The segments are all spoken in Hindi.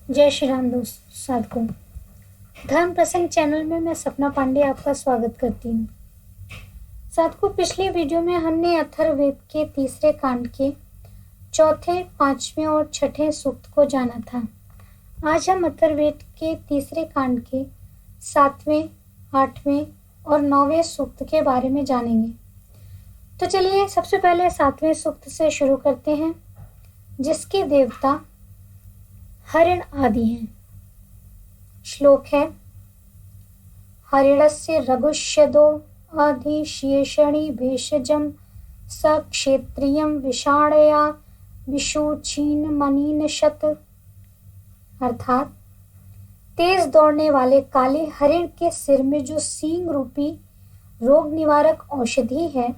जय श्री राम दोस्त साधकों। धर्म प्रसंग चैनल में मैं सपना पांडे आपका स्वागत करती हूँ। साधकों, पिछली वीडियो में हमने अथर्ववेद के तीसरे कांड के चौथे, पांचवें और छठे सूक्त को जाना था। आज हम अथर्ववेद के तीसरे कांड के सातवें, आठवें और नौवें सूक्त के बारे में जानेंगे। तो चलिए सबसे पहले सातवें सूक्त से शुरू करते हैं, जिसके देवता हरिण आदि हैं। श्लोक है: हरिणस्य रघुष्यदो अधिशेषणी भेषजम स क्षेत्रियम विषाणया विशुचीन मनीनशत। अर्थात तेज दौड़ने वाले काले हरिण के सिर में जो सींग रूपी रोग निवारक औषधि है,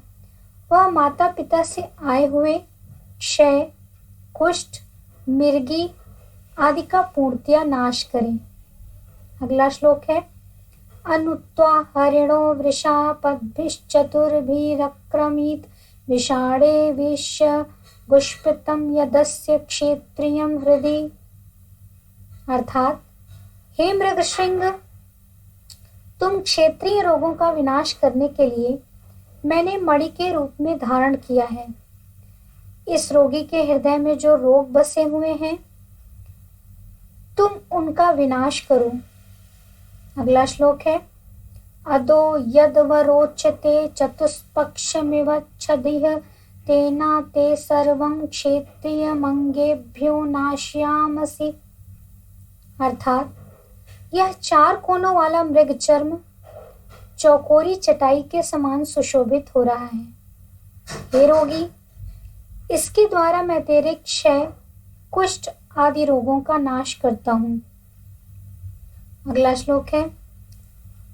वह माता पिता से आए हुए क्षय, कुष्ठ, मिर्गी आदि का पूर्णतया नाश करें। अगला श्लोक है: अनुत्वा हरिणो वृषा पद्भिश्चतुर्भिरक्रमीत विषाणे विश्य गुष्पितम यदस्य क्षेत्रियम हृदि। अर्थात हे मृगशृंग, तुम क्षेत्रीय रोगों का विनाश करने के लिए मैंने मणि के रूप में धारण किया है। इस रोगी के हृदय में जो रोग बसे हुए हैं, तुम उनका विनाश करो। अगला श्लोक है: अदो यद्वरोचते चतुष्पक्षमिव छदिः तेना ते सर्वं क्षेत्रीयमंगेभ्यो नाशयामसि। अर्थात यह चार कोनों वाला मृग चर्म चौकोरी चटाई के समान सुशोभित हो रहा है। हे रोगी, इसके द्वारा मैं तेरे क्षय, कुष्ठ आदि रोगों का नाश करता हूँ। अगला श्लोक है: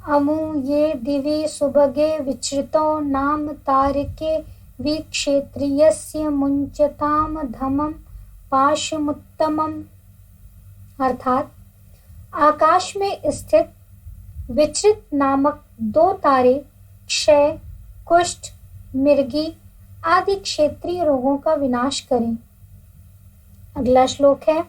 अमु ये दिवि सुभगे विचृतो नाम तारिके विक्षेत्रियस्य मुञ्चताम धमम पाशमुत्तमम। अर्थात आकाश में स्थित विचृत नामक दो तारे क्षय, कुष्ठ, मिर्गी आदि क्षेत्रीय रोगों का विनाश करें। अगला श्लोक है: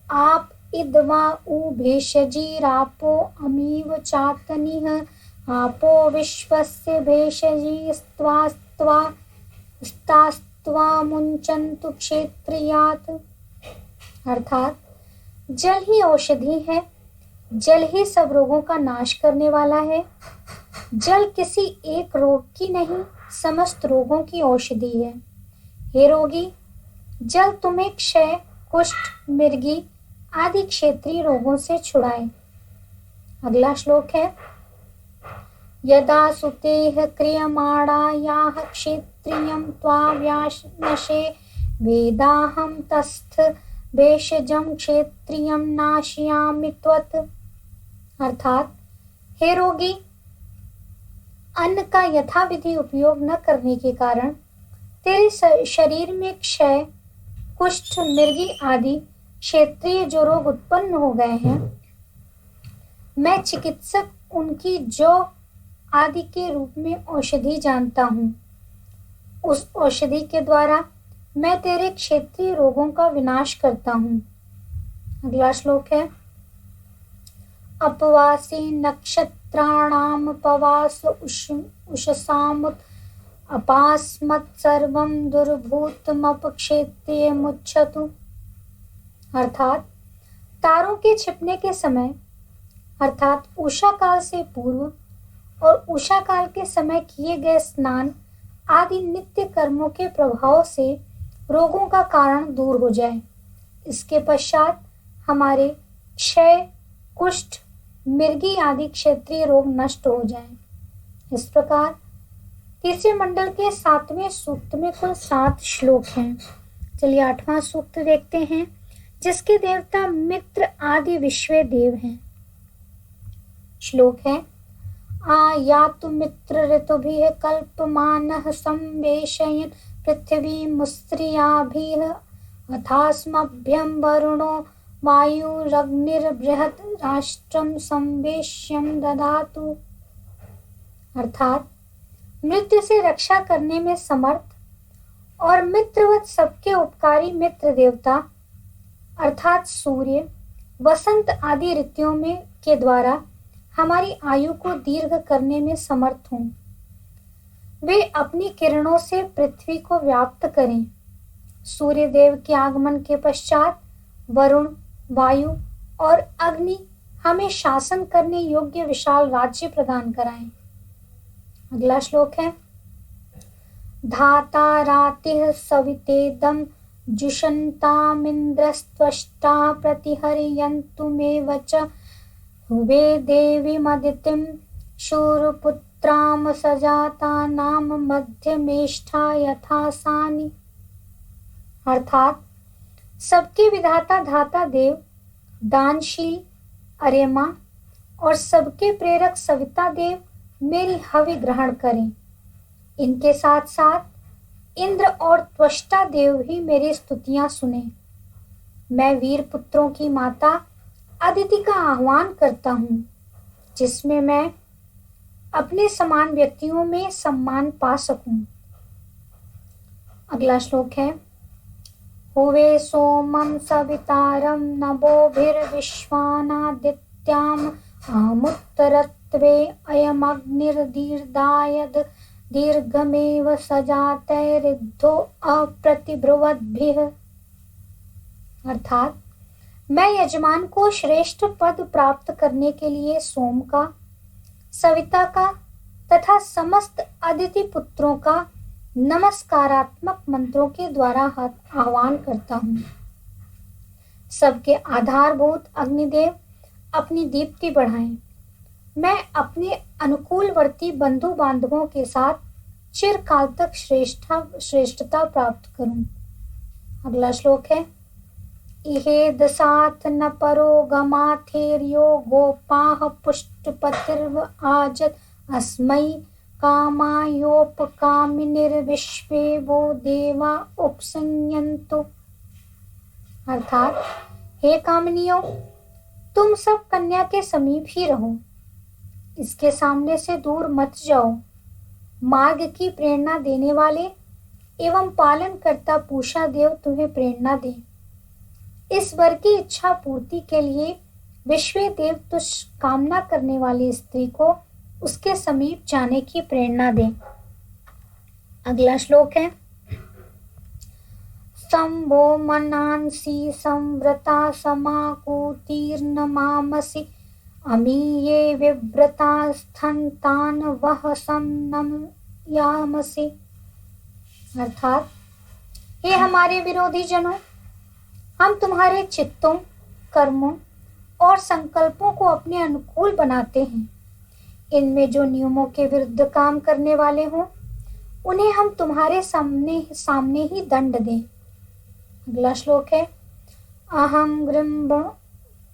आप इद्वा उ भेषजीरापो अमीव चातनिः आपो विश्वस्य भेषजीस्त्वास्त्वा मुञ्चन्तु क्षेत्रियात्। अर्थात जल ही औषधि है, जल ही सब रोगों का नाश करने वाला है। जल किसी एक रोग की नहीं, समस्त रोगों की औषधि है। हे रोगी, जल तुम्हें क्षय, कुष्ठ, मिर्गी आदि क्षेत्रीय रोगों से छुड़ाए। अगला श्लोक है: यदा सुतेह क्रियमाणायाः क्षेत्रियं त्वाव्यानशे वेदाहं तस्थ भेषजं क्षेत्रियं नाशयामि त्वत्। अर्थात हे रोगी, अन्न का यथाविधि उपयोग न करने के कारण तेरे शरीर में क्षय, कुष्ठ, मिर्गी आदि क्षेत्रीय जो रोग उत्पन्न हो गए हैं, मैं चिकित्सक उनकी जौ आदि के रूप में औषधि जानता हूँ। उस औषधि के द्वारा मैं तेरे क्षेत्रीय रोगों का विनाश करता हूँ। अगला श्लोक है: अपवासी नक्षत्राणाम पवास उषसामुत अपास्मत् सर्वं दुर्भूतमपक्षेत्रीय मुच्छतु। अर्थात तारों के छिपने के समय, अर्थात उषा काल से पूर्व और उषा काल के समय किए गए स्नान आदि नित्य कर्मों के प्रभाव से रोगों का कारण दूर हो जाए। इसके पश्चात हमारे क्षय, कुष्ठ, मिर्गी आदि क्षेत्रीय रोग नष्ट हो जाएं। इस प्रकार तीसरे मंडल के सातवें सूक्त में कुल 7 श्लोक हैं। चलिए आठवां सूक्त देखते हैं, जिसके देवता मित्र आदि विश्व देव हैं। श्लोक है: आयातु मित्र ऋतुभिः कल्पमानः संवेशयन् पृथ्वी मुस्त्रियाभिः अथास्मभ्यं वरुणो वायुरग्निर्बृहत् राष्ट्रं संवेश्यं ददातु। अर्थात मृत्यु से रक्षा करने में समर्थ और मित्रवत सबके उपकारी मित्र देवता अर्थात सूर्य, वसंत आदि ऋतुओं में के द्वारा हमारी आयु को दीर्घ करने में समर्थ हों। वे अपनी किरणों से पृथ्वी को व्याप्त करें। सूर्य देव के आगमन के पश्चात वरुण, वायु और अग्नि हमें शासन करने योग्य विशाल राज्य प्रदान कराएं। अगला श्लोक है, धाता रातिः सवितेदं जुषन्तामिन्द्रस्त्वष्टा प्रतिहर्यन्तु मे वच हुवे देवीमदितिं शूरपुत्रां सजातानां मध्यमेष्ठा यथा सानि। अर्थात सबके विधाता धाता देव, दानशील अर्यमा और सबके प्रेरक सविता देव मेरी हवि ग्रहण करें। इनके साथ साथ इंद्र और त्वष्टा देव भी मेरी स्तुतियां सुने। मैं वीर पुत्रों की माता अदिति का आह्वान करता हूँ, जिसमें मैं अपने समान व्यक्तियों में सम्मान पा सकूं। अगला श्लोक है, हुवे सोमं सवितारं नभोभिर्विश्वानादित्याम् आमुत्तरत्वे अयमग्निर्दीर्घायद दीर्घमेव सजातैरिद्धो अप्रतिब्रुवद्भिः। अर्थात मैं यजमान को श्रेष्ठ पद प्राप्त करने के लिए सोम का, सविता का तथा समस्त अदिति पुत्रों का नमस्कारात्मक मंत्रों के द्वारा आह्वान करता हूँ। सबके आधारभूत अग्निदेव अपनी दीप्ति बढ़ाएं। मैं अपने अनुकूलवर्ती बंधु बांधवों के साथ चिरकाल तक श्रेष्ठता प्राप्त करूं। अगला श्लोक है, इहेदसाथ न परो गमाथेर्यो गोपाः पुष्टपतिर्व आजत अस्मै कामायोपकामिनिर्विश्वे वो देवा उपसंयन्तु। अर्थात हे कामनियों, तुम सब कन्या के समीप ही रहो, इसके सामने से दूर मत जाओ। मार्ग की प्रेरणा देने वाले एवं पालन करता पूषा देव तुम्हें प्रेरणा दे। इस वर की इच्छा पूर्ति के लिए विश्व देव तुझ कामना करने वाली स्त्री को उसके समीप जाने की प्रेरणा दे। अगला श्लोक है, संभो मनांसी संव्रता समाकुतीर्ण मामसि अमीये विव्रता स्थन्तान वह समनमयामसि। अर्थात हे हमारे विरोधी जनों, हम तुम्हारे चित्तों, कर्मों और संकल्पों को अपने अनुकूल बनाते हैं। इनमें जो नियमों के विरुद्ध काम करने वाले हों, उन्हें हम तुम्हारे सामने ही दंड दें। अगला श्लोक है, अहम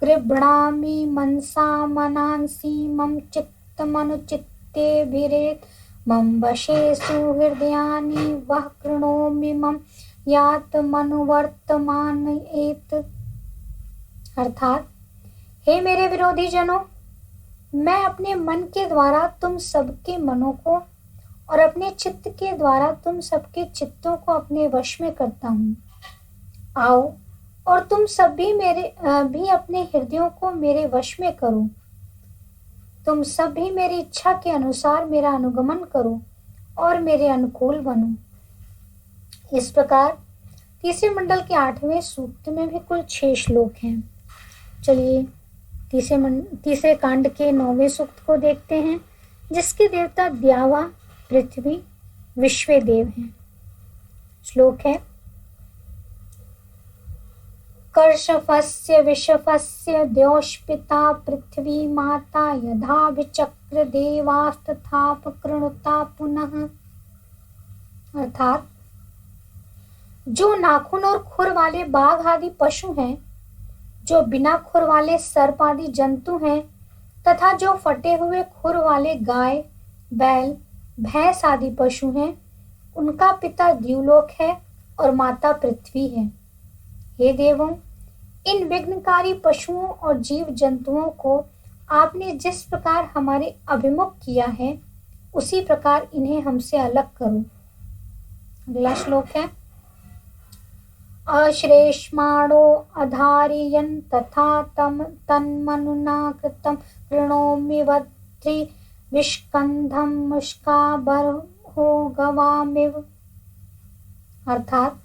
गृह्णामि मनसा मनांसि मम चित्तमनुचित्तेभिरेत मम वशे सुहृदयानि वह कृणोमि मम यात मनुवर्तमानयेत। अर्थात हे मेरे विरोधी जनों, मैं अपने मन के द्वारा तुम सबके मनों को और अपने चित्त के द्वारा तुम सबके चित्तों को अपने वश में करता हूँ। आओ और तुम सब भी अपने हृदयों को मेरे वश में करो। तुम सब भी मेरी इच्छा के अनुसार मेरा अनुगमन करो और मेरे अनुकूल बनो। इस प्रकार तीसरे मंडल के 8वें सूक्त में भी कुल 6 श्लोक हैं। चलिए तीसरे कांड के 9वें सूक्त को देखते हैं, जिसके देवता द्यावा, पृथ्वी, विश्वे देव हैं। श्लोक है, कर्षफस्य विषफस्य द्योष्पिता पृथ्वी माता यथा विचक्र देवास्तथाप कृणुता पुनः। अर्थात जो नाखून और खुर वाले बाघ आदि पशु हैं, जो बिना खुर वाले सर्प आदि जंतु हैं, तथा जो फटे हुए खुर वाले गाय, बैल, भैंस आदि पशु हैं, उनका पिता द्युलोक है और माता पृथ्वी है। हे देवों, इन विघ्नकारी पशुओं और जीव जंतुओं को आपने जिस प्रकार हमारे अभिमुख किया है, उसी प्रकार इन्हें हमसे अलग करो। अगला श्लोक है, अश्लेष्माणो अधारयन् तथा तन्मनुना कृतं कृणोमि वध्नि विष्कंधं मुष्काबर्हो गवामिव। अर्थात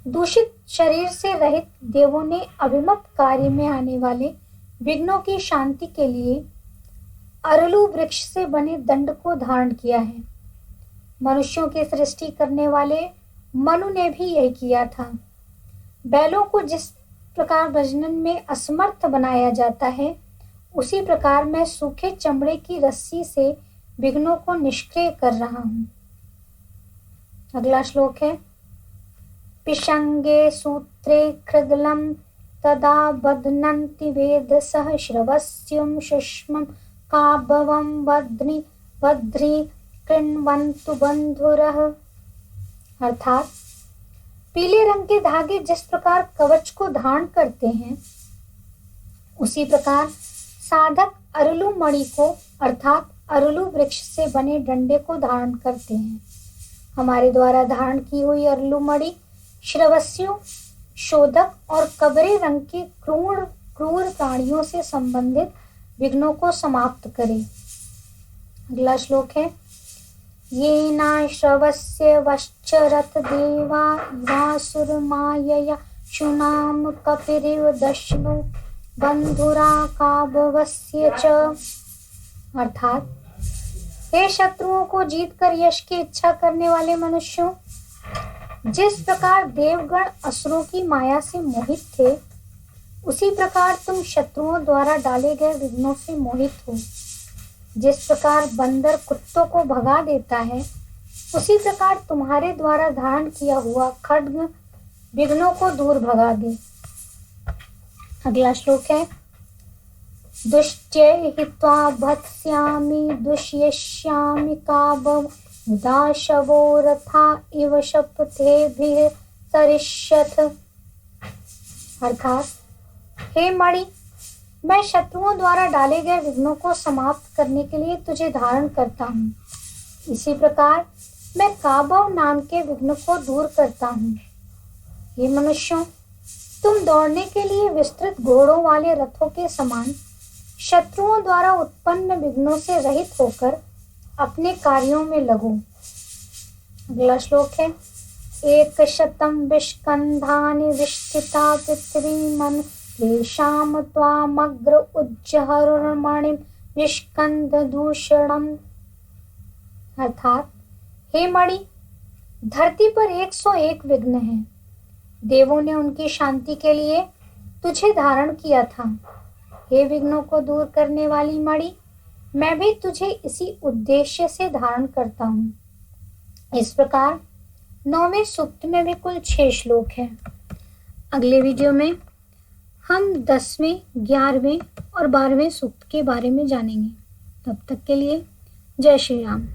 दूषित शरीर से रहित देवों ने अभिमत कार्य में आने वाले विघ्नों की शांति के लिए अरलू वृक्ष से बने दंड को धारण किया है। मनुष्यों की सृष्टि करने वाले मनु ने भी यही किया था। बैलों को जिस प्रकार प्रजनन में असमर्थ बनाया जाता है, उसी प्रकार मैं सूखे चमड़े की रस्सी से विघ्नों को निष्क्रिय कर रहा हूँ। अगला श्लोक है, पिशंगे सूत्रे कृगलं तदा बध्नन्ति वेदसः श्रवस्युं शुष्मं काभवं वध्नि कृण्वन्तु बंधुरः। अर्थात पीले रंग के धागे जिस प्रकार कवच को धारण करते हैं, उसी प्रकार साधक अरलू मणि को अर्थात अरलू वृक्ष से बने डंडे को धारण करते हैं। हमारे द्वारा धारण की हुई अरलू मणि श्रवस्यों, शोधक और कबरे रंग के क्रूर प्राणियों से संबंधित विघ्नों को समाप्त करे। अगला श्लोक है, येना श्रवस्य वश्चरत देवा इवासुर मायया शुनाम कपिरिव दशनु बंधुरा काभवस्य च। अर्थात हे शत्रुओं को जीतकर यश की इच्छा करने वाले मनुष्यों, जिस प्रकार देवगण असुरों की माया से मोहित थे, उसी प्रकार तुम शत्रुओं द्वारा डाले गए विघ्नों से मोहित हो। जिस प्रकार बंदर कुत्तों को भगा देता है, उसी प्रकार तुम्हारे द्वारा धारण किया हुआ खड्ग विघ्नों को दूर भगा दे। अगला श्लोक है, दुष्ट्ये हित्वा भत्स्यामि दुष्यिष्यामि काभव दाशवो रथा इव शपथेभिः तरिष्यथ। अर्थात हे मणि, मैं शत्रुओं द्वारा डाले गए विघ्नों को समाप्त करने के लिए तुझे धारण करता हूँ। इसी प्रकार मैं काभव नाम के विघ्न को दूर करता हूँ। हे मनुष्यों, तुम दौड़ने के लिए विस्तृत घोड़ों वाले रथों के समान शत्रुओं द्वारा उत्पन्न विघ्नों से रहित होकर अपने कार्यों में लगो। अगला श्लोक है, एक शतम विष्कंधानि विष्ठिता पृथ्वी मन तेषां त्वामग्र उज्जहरुर्मणिं विष्कंध दूषणम्। अर्थात हे मणि, धरती पर 101 विघ्न हैं। देवों ने उनकी शांति के लिए तुझे धारण किया था। हे विघ्नों को दूर करने वाली मणि, मैं भी तुझे इसी उद्देश्य से धारण करता हूँ। इस प्रकार 9वें सूक्त में भी कुल 6 श्लोक हैं। अगले वीडियो में हम 10वें, 11वें और 12वें सूक्त के बारे में जानेंगे। तब तक के लिए जय श्री राम।